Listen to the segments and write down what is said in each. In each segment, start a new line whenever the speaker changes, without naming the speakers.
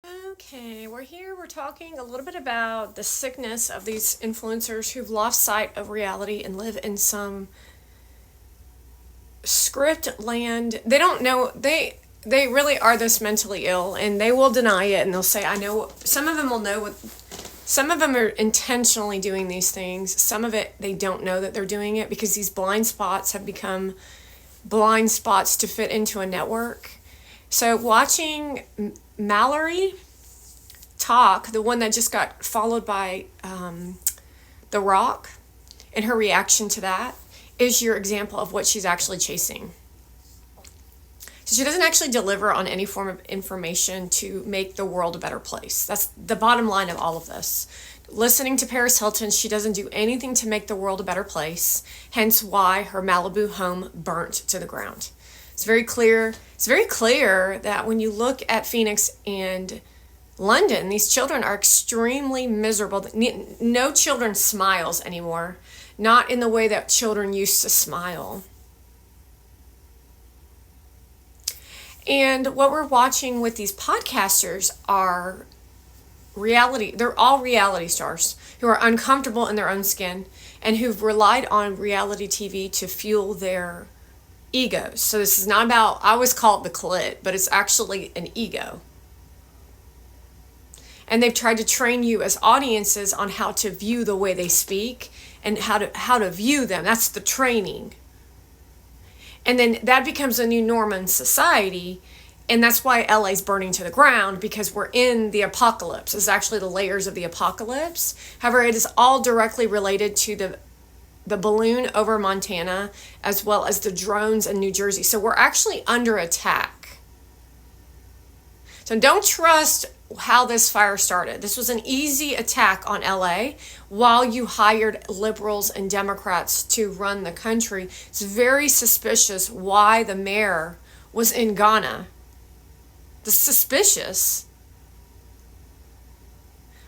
Okay, we're talking a little bit about the sickness of these influencers who've lost sight of reality and live in some script land. They don't know they really are this mentally ill, and they will deny it, and they'll say I know. Some of them will know what, some of them are intentionally doing these things. Some of it they don't know that they're doing it because these blind spots have become blind spots to fit into a network. So watching Mallory talk, the one that just got followed by The Rock, and her reaction to that is your example of what she's actually chasing. So she doesn't actually deliver on any form of information to make the world a better place. That's the bottom line of all of this. Listening to Paris Hilton, she doesn't do anything to make the world a better place, hence why her Malibu home burnt to the ground. It's very clear. It's very clear that when you look at Phoenix and London, these children are extremely miserable. No children smiles anymore, not in the way that children used to smile. And what we're watching with these podcasters are reality. They're all reality stars who are uncomfortable in their own skin and who've relied on reality TV to fuel their egos. So this is not about, I always call it the clit, but it's actually an ego. And they've tried to train you as audiences on how to view the way they speak and how to view them. That's the training. And then that becomes a new norm in society. And that's why LA's burning to the ground, because we're in the apocalypse. It's actually the layers of the apocalypse. However, it is all directly related to the balloon over Montana, as well as the drones in New Jersey. So we're actually under attack. So don't trust how this fire started. This was an easy attack on LA while you hired liberals and Democrats to run the country. It's very suspicious why the mayor was in Ghana. The suspicious.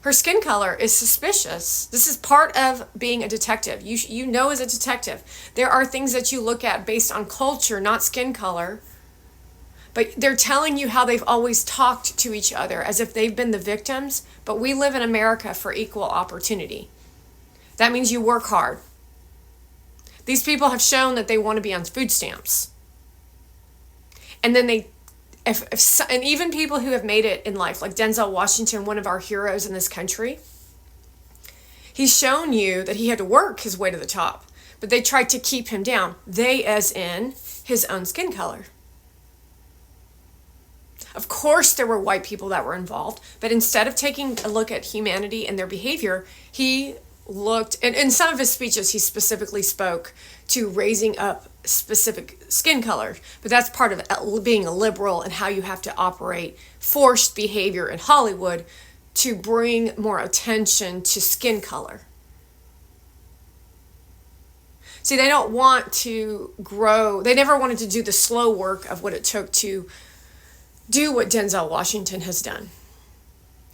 Her skin color is suspicious. This is part of being a detective. You know, as a detective, there are things that you look at based on culture, not skin color. But they're telling you how they've always talked to each other as if they've been the victims. But we live in America for equal opportunity. That means you work hard. These people have shown that they want to be on food stamps. And then and even people who have made it in life, like Denzel Washington, one of our heroes in this country, he's shown you that he had to work his way to the top. But they tried to keep him down. They, as in his own skin color. Of course, there were white people that were involved, but instead of taking a look at humanity and their behavior, he looked, and in some of his speeches, he specifically spoke to raising up specific skin color. But that's part of being a liberal and how you have to operate forced behavior in Hollywood to bring more attention to skin color. See, they don't want to grow. They never wanted to do the slow work of what it took to do what Denzel Washington has done.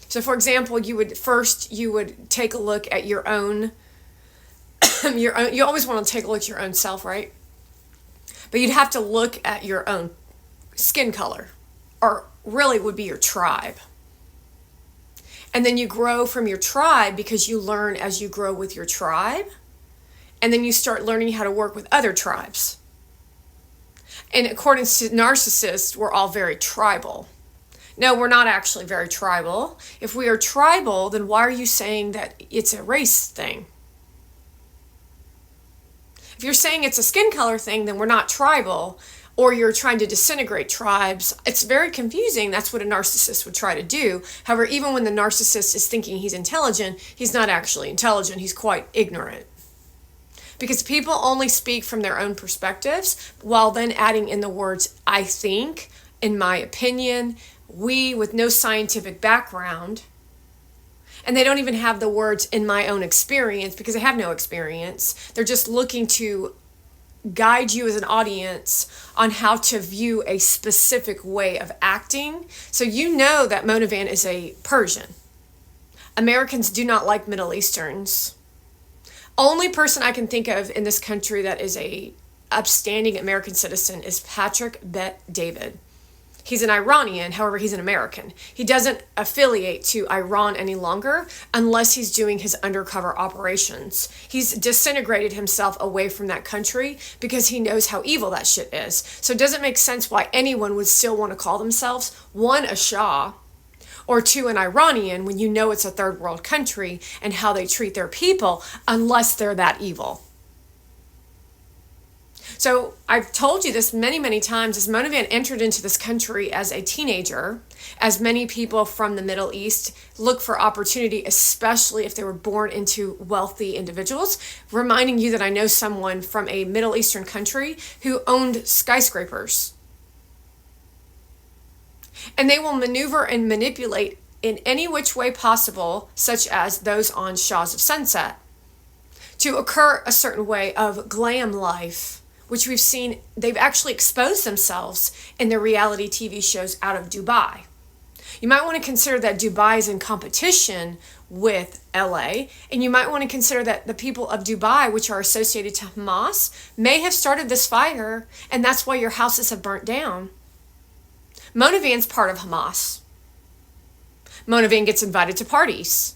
So, for example, you would take a look at your own, you always want to take a look at your own self, right? But you'd have to look at your own skin color, or really would be your tribe. And then you grow from your tribe because you learn as you grow with your tribe. And then you start learning how to work with other tribes. In accordance to narcissists, we're all very tribal. No, we're not actually very tribal. If we are tribal, then why are you saying that it's a race thing? If you're saying it's a skin color thing, then we're not tribal, or you're trying to disintegrate tribes. It's very confusing. That's what a narcissist would try to do. However, even when the narcissist is thinking he's intelligent, he's not actually intelligent. He's quite ignorant. Because people only speak from their own perspectives while then adding in the words, I think, in my opinion, we, with no scientific background. And they don't even have the words in my own experience because they have no experience. They're just looking to guide you as an audience on how to view a specific way of acting. So you know that Monovan is a Persian. Americans do not like Middle Easterns. Only person I can think of in this country that is a upstanding American citizen is Patrick Bet David. He's an Iranian, however, he's an American. He doesn't affiliate to Iran any longer unless he's doing his undercover operations. He's disintegrated himself away from that country because he knows how evil that shit is. So it doesn't make sense why anyone would still want to call themselves, one, a Shah, or two, an Iranian, when you know it's a third world country and how they treat their people, unless they're that evil. So I've told you this many, many times, as Monavan entered into this country as a teenager, as many people from the Middle East look for opportunity, especially if they were born into wealthy individuals, reminding you that I know someone from a Middle Eastern country who owned skyscrapers. And they will maneuver and manipulate in any which way possible, such as those on Shahs of Sunset, to occur a certain way of glam life, which we've seen. They've actually exposed themselves in their reality TV shows out of Dubai. You might want to consider that Dubai is in competition with LA, and you might want to consider that the people of Dubai, which are associated to Hamas, may have started this fire, and that's why your houses have burnt down. Monavan's part of Hamas. Monavan gets invited to parties.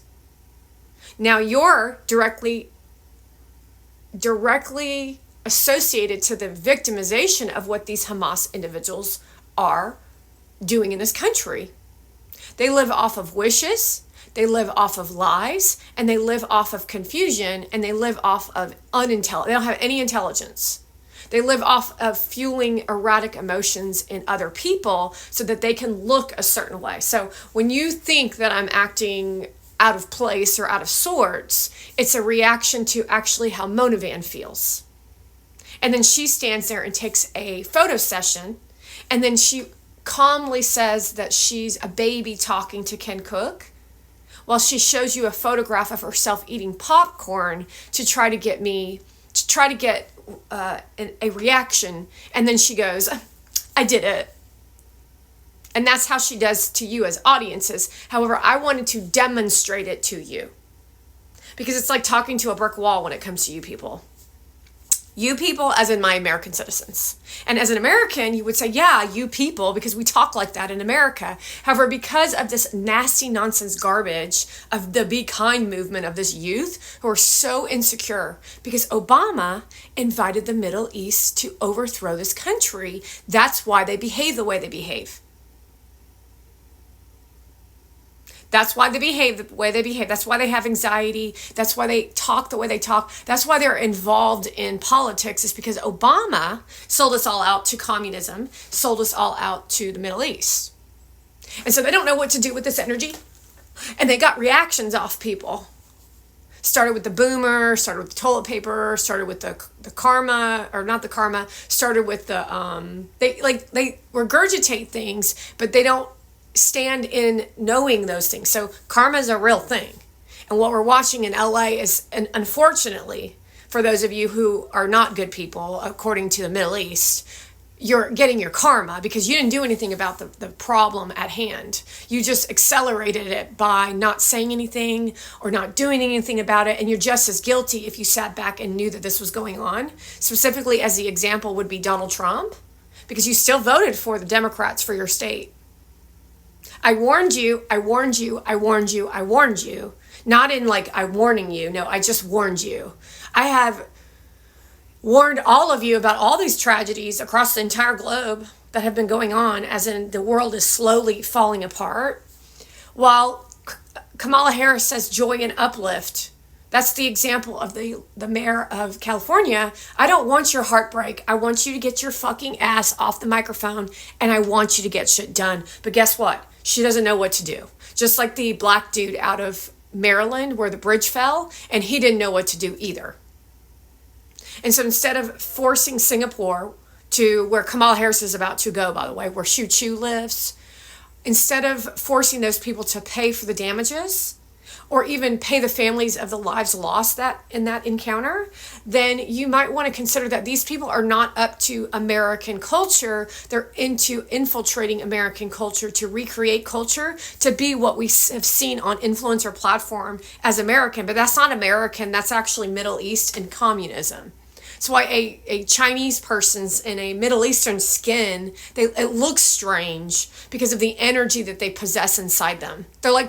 Now you're directly associated to the victimization of what these Hamas individuals are doing in this country. They live off of wishes, they live off of lies, and they live off of confusion, and they live off of they don't have any intelligence. They live off of fueling erratic emotions in other people so that they can look a certain way. So when you think that I'm acting out of place or out of sorts, it's a reaction to actually how Monavan feels. And then she stands there and takes a photo session, and then she calmly says that she's a baby talking to Ken Cook, while she shows you a photograph of herself eating popcorn to try to get a reaction. And then she goes, I did it. And that's how she does to you as audiences. However, I wanted to demonstrate it to you, because it's like talking to a brick wall when it comes to you people. You people, as in my American citizens. And as an American, you would say, yeah, you people, because we talk like that in America. However, because of this nasty nonsense garbage of the Be Kind movement of this youth who are so insecure, because Obama invited the Middle East to overthrow this country. That's why they behave the way they behave. That's why they behave the way they behave. That's why they have anxiety. That's why they talk the way they talk. That's why they're involved in politics, is because Obama sold us all out to communism, sold us all out to the Middle East. And so they don't know what to do with this energy. And they got reactions off people. Started with the boomer, started with the toilet paper, started with the karma, or not the karma, started with the, they regurgitate things, but they don't stand in knowing those things. So karma is a real thing. And what we're watching in LA is, and unfortunately, for those of you who are not good people, according to the Middle East, you're getting your karma because you didn't do anything about the problem at hand. You just accelerated it by not saying anything or not doing anything about it. And you're just as guilty if you sat back and knew that this was going on. Specifically, as the example would be Donald Trump, because you still voted for the Democrats for your state. I warned you, I warned you, I warned you, I warned you. Not in like I'm warning you. No, I just warned you. I have warned all of you about all these tragedies across the entire globe that have been going on, as in the world is slowly falling apart. While Kamala Harris says joy and uplift. That's the example of the mayor of California. I don't want your heartbreak. I want you to get your fucking ass off the microphone, and I want you to get shit done. But guess what? She doesn't know what to do. Just like the black dude out of Maryland where the bridge fell, and he didn't know what to do either. And so instead of forcing Singapore to where Kamala Harris is about to go, by the way, where Shu Chu lives, instead of forcing those people to pay for the damages, or even pay the families of the lives lost in that encounter, then you might want to consider that these people are not up to American culture. They're into infiltrating American culture to recreate culture to be what we have seen on influencer platform as American. But that's not American. That's actually Middle East and communism. That's why a Chinese person's in a Middle Eastern skin, it looks strange because of the energy that they possess inside them. They're like